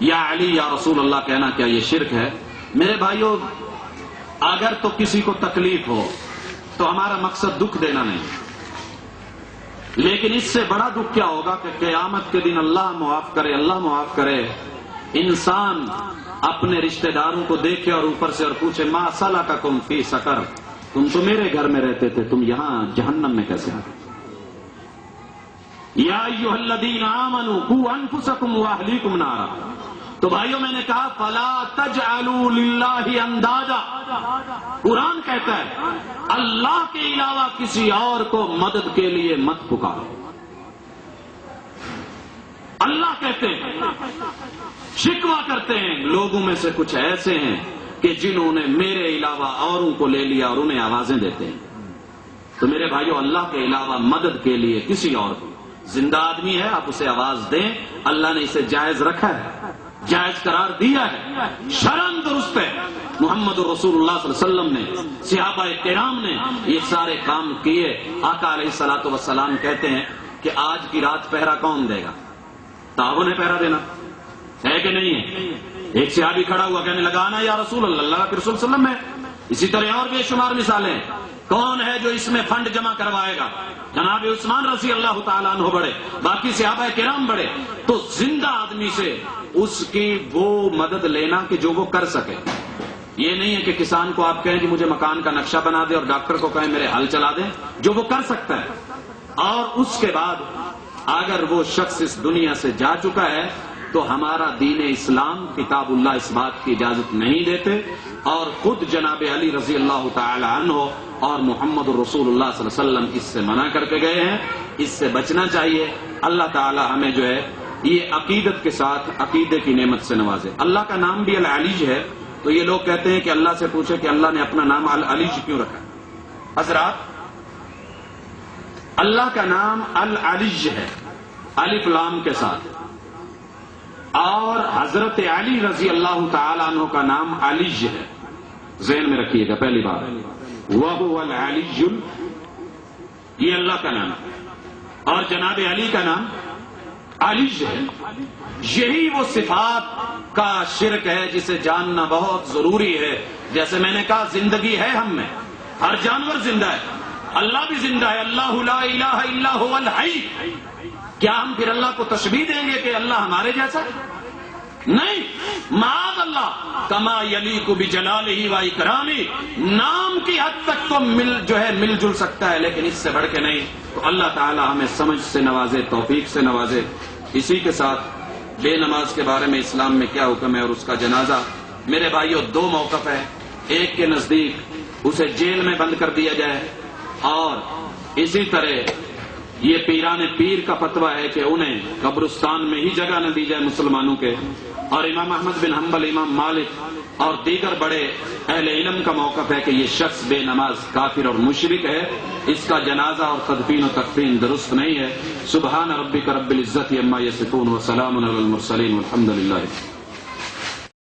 یا علی یا رسول اللہ کہنا کیا یہ شرک ہے؟ میرے بھائیوں، اگر تو کسی کو تکلیف ہو تو ہمارا مقصد دکھ دینا نہیں، لیکن اس سے بڑا دکھ کیا ہوگا کہ قیامت کے دن اللہ معاف کرے، اللہ معاف کرے، انسان اپنے رشتہ داروں کو دیکھے اور اوپر سے اور پوچھے ما سلککم فی سقر، تم تو میرے گھر میں رہتے تھے، تم یہاں جہنم میں کیسے آ گئے؟ یا ایھا الذین آمنوا قوا انفسکم واہلیکم نارا۔ تو بھائیوں میں نے کہا فلا تجعلوا للہ اندادا، قرآن کہتا ہے اللہ کے علاوہ کسی اور کو مدد کے لیے مت پکارو۔ اللہ کہتے ہیں، شکوہ کرتے ہیں لوگوں میں سے کچھ ایسے ہیں کہ جنہوں نے میرے علاوہ اوروں کو لے لیا اور انہیں آوازیں دیتے ہیں۔ تو میرے بھائیوں، اللہ کے علاوہ مدد کے لیے کسی اور کو، زندہ آدمی ہے آپ اسے آواز دیں، اللہ نے اسے جائز رکھا ہے، جائز قرار دیا ہے، شرعاً درست ہے۔ محمد رسول اللہ صلی اللہ علیہ وسلم نے، صحابہ کرام نے یہ سارے کام کیے۔ آقا علیہ الصلوۃ والسلام کہتے ہیں کہ آج کی رات پہرا کون دے گا؟ تعاون ہے پہرا دینا، ہے کہ نہیں ہے؟ ایک صحابی کھڑا ہوا کہنے لگا نا یا رسول اللہ، اللہ کے رسول صلی اللہ علیہ وسلم ہے۔ اسی طرح اور بے شمار مثالیں، کون ہے جو اس میں فنڈ جمع کروائے گا؟ جناب عثمان رضی اللہ تعالیٰ عنہ بڑے، باقی صحابہ کرام بڑے۔ تو زندہ آدمی سے اس کی وہ مدد لینا کہ جو وہ کر سکے۔ یہ نہیں ہے کہ کسان کو آپ کہیں کہ مجھے مکان کا نقشہ بنا دے اور ڈاکٹر کو کہیں میرے ہل چلا دیں، جو وہ کر سکتا ہے۔ اور اس کے بعد اگر وہ شخص اس دنیا سے جا چکا ہے تو ہمارا دین اسلام، کتاب اللہ اس بات کی اجازت نہیں دیتے، اور خود جناب علی رضی اللہ تعالی عنہ اور محمد رسول اللہ صلی اللہ علیہ وسلم اس سے منع کر کے گئے ہیں۔ اس سے بچنا چاہیے۔ اللہ تعالی ہمیں جو ہے یہ عقیدت کے ساتھ عقیدے کی نعمت سے نوازے۔ اللہ کا نام بھی العلیج ہے، تو یہ لوگ کہتے ہیں کہ اللہ سے پوچھے کہ اللہ نے اپنا نام العلیج کیوں رکھا؟ حضرات، اللہ کا نام العلیج ہے الف لام کے ساتھ، اور حضرت علی رضی اللہ تعالی عنہ کا نام علیج ہے۔ ذہن میں رکھیے گا پہلی بار، وَهُوَ الْعَلِيُّ، یہ اللہ کا نام ہے، اور جناب علی کا نام علیج ہے۔ یہی وہ صفات کا شرک ہے جسے جاننا بہت ضروری ہے۔ جیسے میں نے کہا زندگی ہے ہم میں، ہر جانور زندہ ہے، اللہ بھی زندہ ہے، اللہ لا الہ الا هو الحی۔ کیا ہم پھر اللہ کو تشبیہ دیں گے کہ اللہ ہمارے جیسا؟ نہیں، معاذ اللہ، کما یلیق بجلالہ و اکرامہ، نام کی حد تک تو مل جل سکتا ہے، لیکن اس سے بڑھ کے نہیں۔ تو اللہ تعالی ہمیں سمجھ سے نوازے، توفیق سے نوازے۔ اسی کے ساتھ بے نماز کے بارے میں اسلام میں کیا حکم ہے اور اس کا جنازہ؟ میرے بھائیوں، دو موقف ہے۔ ایک کے نزدیک اسے جیل میں بند کر دیا جائے، اور اسی طرح یہ پیران پیر کا فتویٰ ہے کہ انہیں قبرستان میں ہی جگہ نہ دی جائے مسلمانوں کے، اور امام احمد بن حنبل، امام مالک اور دیگر بڑے اہل علم کا موقف ہے کہ یہ شخص بے نماز کافر اور مشرک ہے، اس کا جنازہ اور تدفین و تکفین درست نہیں ہے۔ سبحان ربک رب العزت عما یصفون وسلام علی المرسلین والحمد للہ۔